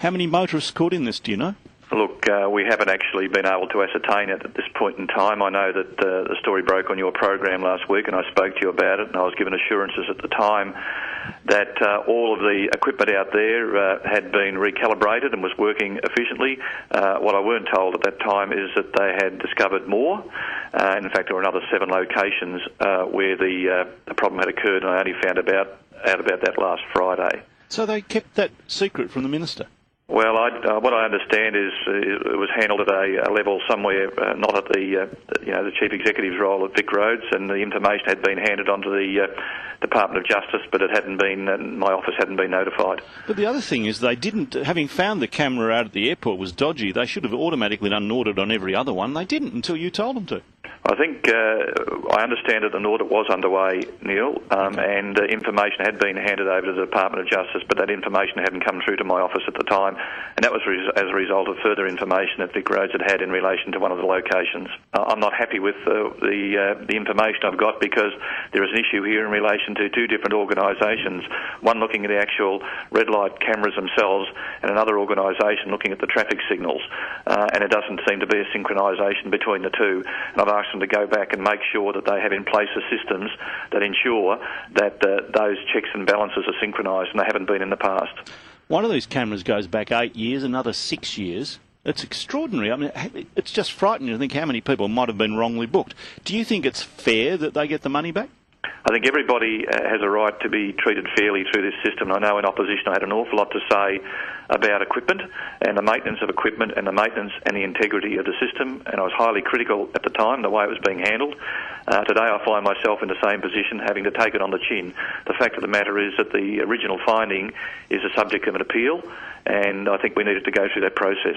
How many motorists caught in this, do you know? Look, we haven't actually been able to ascertain it at this point in time. I know that the story broke on your program last week, and I spoke to you about it, and I was given assurances at the time that all of the equipment out there had been recalibrated and was working efficiently. What I weren't told at that time is that they had discovered more. In fact, there were another 7 locations where the problem had occurred, and I only found out about that last Friday. So they kept that secret from the Minister? Well, what I understand is it was handled at a level somewhere, not at the chief executive's role at VicRoads, and the information had been handed on to the Department of Justice, but it hadn't been. My office hadn't been notified. But the other thing is, they didn't. Having found the camera out at the airport was dodgy, they should have automatically done an audit on every other one. They didn't until you told them to. I think I understand that an audit was underway, Neil, and information had been handed over to the Department of Justice, but that information hadn't come through to my office at the time, and that was as a result of further information that VicRoads had in relation to one of the locations. I'm not happy with the information I've got, because there is an issue here in relation to 2 different organisations, one looking at the actual red light cameras themselves and another organisation looking at the traffic signals, and it doesn't seem to be a synchronisation between the two, and I've asked them to go back and make sure that they have in place the systems that ensure that those checks and balances are synchronised, and they haven't been in the past. One of these cameras goes back 8 years, another 6 years. It's extraordinary. I mean, it's just frightening to think how many people might have been wrongly booked. Do you think it's fair that they get the money back? I think everybody has a right to be treated fairly through this system. I know in opposition I had an awful lot to say about equipment and the maintenance of equipment and the maintenance and the integrity of the system, and I was highly critical at the time, the way it was being handled. Today I find myself in the same position, having to take it on the chin. The fact of the matter is that the original finding is the subject of an appeal, and I think we needed to go through that process.